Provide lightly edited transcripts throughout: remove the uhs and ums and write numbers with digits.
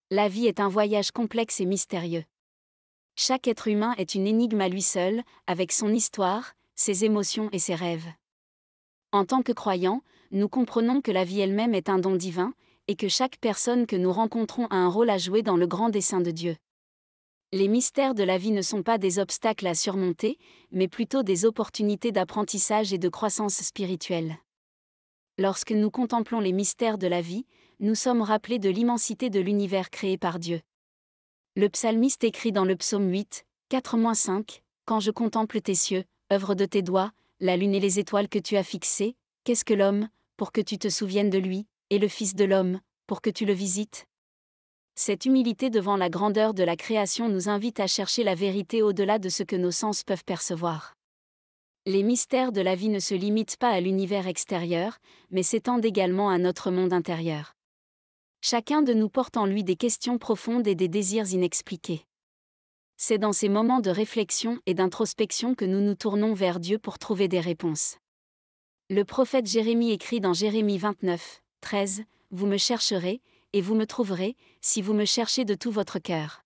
La vie est un voyage complexe et mystérieux. Chaque être humain est une énigme à lui seul, avec son histoire, ses émotions et ses rêves. En tant que croyants, nous comprenons que la vie elle-même est un don divin, et que chaque personne que nous rencontrons a un rôle à jouer dans le grand dessein de Dieu. Les mystères de la vie ne sont pas des obstacles à surmonter, mais plutôt des opportunités d'apprentissage et de croissance spirituelle. Lorsque nous contemplons les mystères de la vie, nous sommes rappelés de l'immensité de l'univers créé par Dieu. Le psalmiste écrit dans le psaume 8, 4-5, « Quand je contemple tes cieux, œuvre de tes doigts, la lune et les étoiles que tu as fixées, qu'est-ce que l'homme, pour que tu te souviennes de lui, et le Fils de l'homme, pour que tu le visites ?» Cette humilité devant la grandeur de la création nous invite à chercher la vérité au-delà de ce que nos sens peuvent percevoir. Les mystères de la vie ne se limitent pas à l'univers extérieur, mais s'étendent également à notre monde intérieur. Chacun de nous porte en lui des questions profondes et des désirs inexpliqués. C'est dans ces moments de réflexion et d'introspection que nous nous tournons vers Dieu pour trouver des réponses. Le prophète Jérémie écrit dans Jérémie 29, 13, « Vous me chercherez, et vous me trouverez, si vous me cherchez de tout votre cœur. »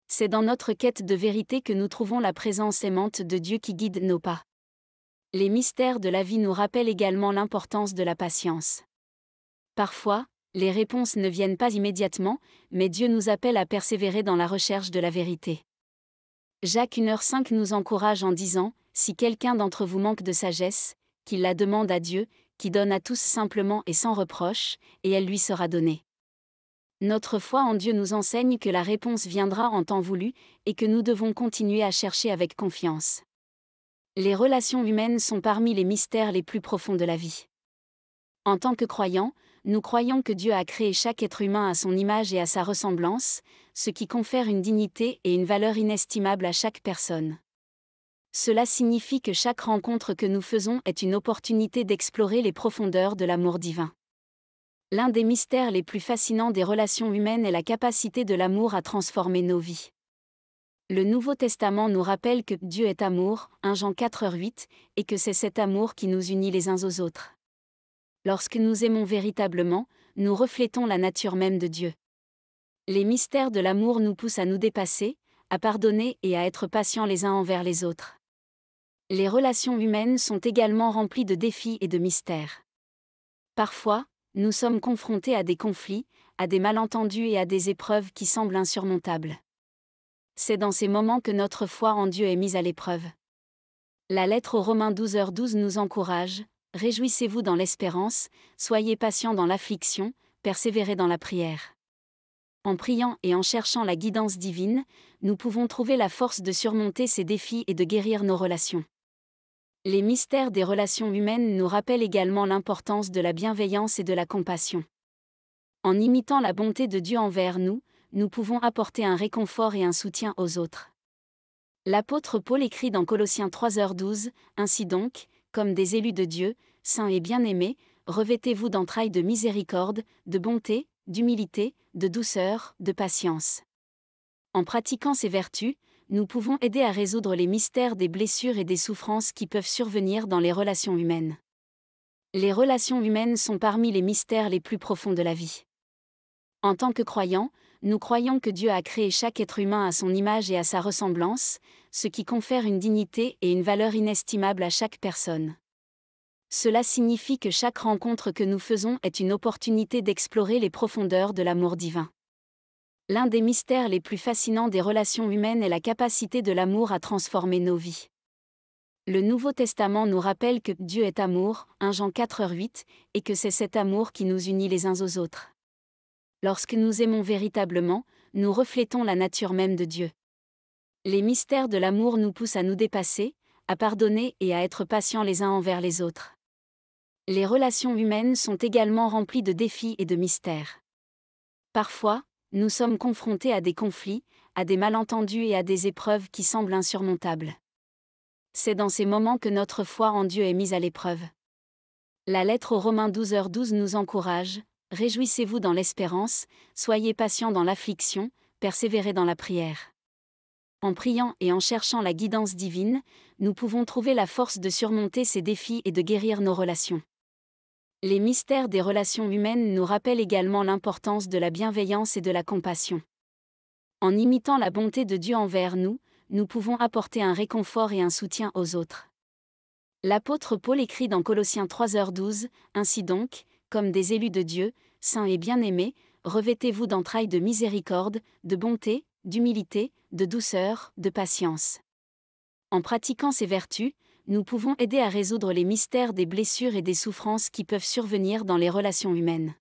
C'est dans notre quête de vérité que nous trouvons la présence aimante de Dieu qui guide nos pas. Les mystères de la vie nous rappellent également l'importance de la patience. Parfois, les réponses ne viennent pas immédiatement, mais Dieu nous appelle à persévérer dans la recherche de la vérité. Jacques 1h5 nous encourage en disant, « Si quelqu'un d'entre vous manque de sagesse, qu'il la demande à Dieu, qui donne à tous simplement et sans reproche, et elle lui sera donnée. » Notre foi en Dieu nous enseigne que la réponse viendra en temps voulu, et que nous devons continuer à chercher avec confiance. Les relations humaines sont parmi les mystères les plus profonds de la vie. En tant que croyants, nous croyons que Dieu a créé chaque être humain à son image et à sa ressemblance, ce qui confère une dignité et une valeur inestimables à chaque personne. Cela signifie que chaque rencontre que nous faisons est une opportunité d'explorer les profondeurs de l'amour divin. L'un des mystères les plus fascinants des relations humaines est la capacité de l'amour à transformer nos vies. Le Nouveau Testament nous rappelle que Dieu est amour, 1 Jean 4,8, et que c'est cet amour qui nous unit les uns aux autres. Lorsque nous aimons véritablement, nous reflétons la nature même de Dieu. Les mystères de l'amour nous poussent à nous dépasser, à pardonner et à être patients les uns envers les autres. Les relations humaines sont également remplies de défis et de mystères. Parfois, nous sommes confrontés à des conflits, à des malentendus et à des épreuves qui semblent insurmontables. C'est dans ces moments que notre foi en Dieu est mise à l'épreuve. La lettre aux Romains 12h12 nous encourage, « Réjouissez-vous dans l'espérance, soyez patients dans l'affliction, persévérez dans la prière. » En priant et en cherchant la guidance divine, nous pouvons trouver la force de surmonter ces défis et de guérir nos relations. Les mystères des relations humaines nous rappellent également l'importance de la bienveillance et de la compassion. En imitant la bonté de Dieu envers nous, nous pouvons apporter un réconfort et un soutien aux autres. L'apôtre Paul écrit dans Colossiens 3h12, « Ainsi donc, comme des élus de Dieu, saints et bien-aimés, revêtez-vous d'entrailles de miséricorde, de bonté, d'humilité, de douceur, de patience. » En pratiquant ces vertus, nous pouvons aider à résoudre les mystères des blessures et des souffrances qui peuvent survenir dans les relations humaines. Les relations humaines sont parmi les mystères les plus profonds de la vie. En tant que croyants, nous croyons que Dieu a créé chaque être humain à son image et à sa ressemblance, ce qui confère une dignité et une valeur inestimables à chaque personne. Cela signifie que chaque rencontre que nous faisons est une opportunité d'explorer les profondeurs de l'amour divin. L'un des mystères les plus fascinants des relations humaines est la capacité de l'amour à transformer nos vies. Le Nouveau Testament nous rappelle que Dieu est amour, 1 Jean 4,8, et que c'est cet amour qui nous unit les uns aux autres. Lorsque nous aimons véritablement, nous reflétons la nature même de Dieu. Les mystères de l'amour nous poussent à nous dépasser, à pardonner et à être patients les uns envers les autres. Les relations humaines sont également remplies de défis et de mystères. Parfois, nous sommes confrontés à des conflits, à des malentendus et à des épreuves qui semblent insurmontables. C'est dans ces moments que notre foi en Dieu est mise à l'épreuve. La lettre aux Romains 12h12 nous encourage, « Réjouissez-vous dans l'espérance, soyez patients dans l'affliction, persévérez dans la prière. » En priant et en cherchant la guidance divine, nous pouvons trouver la force de surmonter ces défis et de guérir nos relations. Les mystères des relations humaines nous rappellent également l'importance de la bienveillance et de la compassion. En imitant la bonté de Dieu envers nous, nous pouvons apporter un réconfort et un soutien aux autres. L'apôtre Paul écrit dans Colossiens 3h12, « Ainsi donc, comme des élus de Dieu, saints et bien-aimés, revêtez-vous d'entrailles de miséricorde, de bonté, d'humilité, de douceur, de patience. » En pratiquant ces vertus, nous pouvons aider à résoudre les mystères des blessures et des souffrances qui peuvent survenir dans les relations humaines.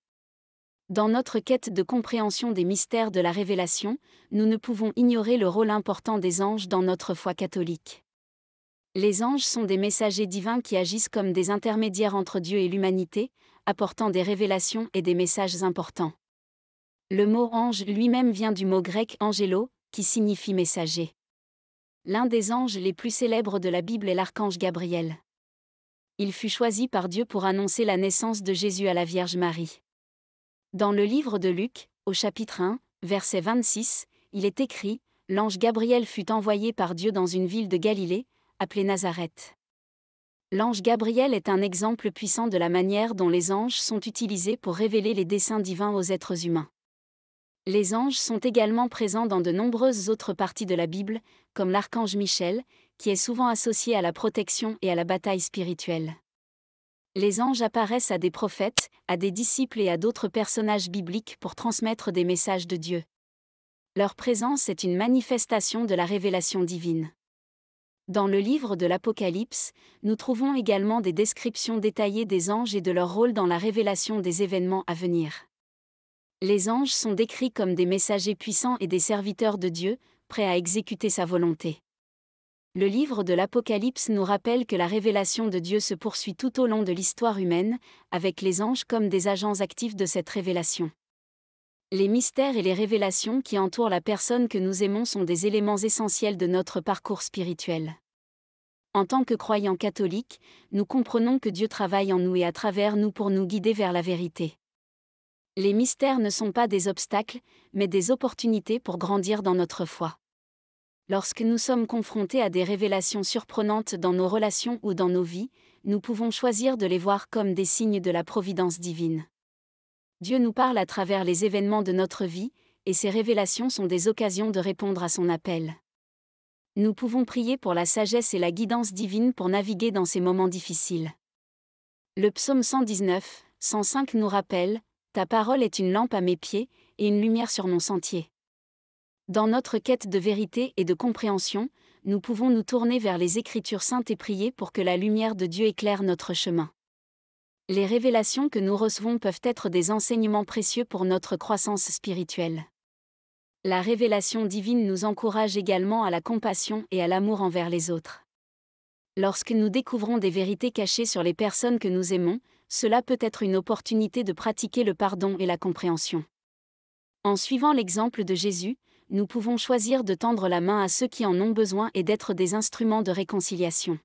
Dans notre quête de compréhension des mystères de la révélation, nous ne pouvons ignorer le rôle important des anges dans notre foi catholique. Les anges sont des messagers divins qui agissent comme des intermédiaires entre Dieu et l'humanité, apportant des révélations et des messages importants. Le mot ange lui-même vient du mot grec angelo, qui signifie messager. L'un des anges les plus célèbres de la Bible est l'archange Gabriel. Il fut choisi par Dieu pour annoncer la naissance de Jésus à la Vierge Marie. Dans le livre de Luc, au chapitre 1, verset 26, il est écrit « L'ange Gabriel fut envoyé par Dieu dans une ville de Galilée, appelée Nazareth. » L'ange Gabriel est un exemple puissant de la manière dont les anges sont utilisés pour révéler les desseins divins aux êtres humains. Les anges sont également présents dans de nombreuses autres parties de la Bible, comme l'archange Michel, qui est souvent associé à la protection et à la bataille spirituelle. Les anges apparaissent à des prophètes, à des disciples et à d'autres personnages bibliques pour transmettre des messages de Dieu. Leur présence est une manifestation de la révélation divine. Dans le livre de l'Apocalypse, nous trouvons également des descriptions détaillées des anges et de leur rôle dans la révélation des événements à venir. Les anges sont décrits comme des messagers puissants et des serviteurs de Dieu, prêts à exécuter sa volonté. Le livre de l'Apocalypse nous rappelle que la révélation de Dieu se poursuit tout au long de l'histoire humaine, avec les anges comme des agents actifs de cette révélation. Les mystères et les révélations qui entourent la personne que nous aimons sont des éléments essentiels de notre parcours spirituel. En tant que croyants catholiques, nous comprenons que Dieu travaille en nous et à travers nous pour nous guider vers la vérité. Les mystères ne sont pas des obstacles, mais des opportunités pour grandir dans notre foi. Lorsque nous sommes confrontés à des révélations surprenantes dans nos relations ou dans nos vies, nous pouvons choisir de les voir comme des signes de la providence divine. Dieu nous parle à travers les événements de notre vie, et ces révélations sont des occasions de répondre à son appel. Nous pouvons prier pour la sagesse et la guidance divine pour naviguer dans ces moments difficiles. Le psaume 119, 105 nous rappelle « Ta parole est une lampe à mes pieds et une lumière sur mon sentier ». Dans notre quête de vérité et de compréhension, nous pouvons nous tourner vers les Écritures saintes et prier pour que la lumière de Dieu éclaire notre chemin. Les révélations que nous recevons peuvent être des enseignements précieux pour notre croissance spirituelle. La révélation divine nous encourage également à la compassion et à l'amour envers les autres. Lorsque nous découvrons des vérités cachées sur les personnes que nous aimons, cela peut être une opportunité de pratiquer le pardon et la compréhension. En suivant l'exemple de Jésus, nous pouvons choisir de tendre la main à ceux qui en ont besoin et d'être des instruments de réconciliation.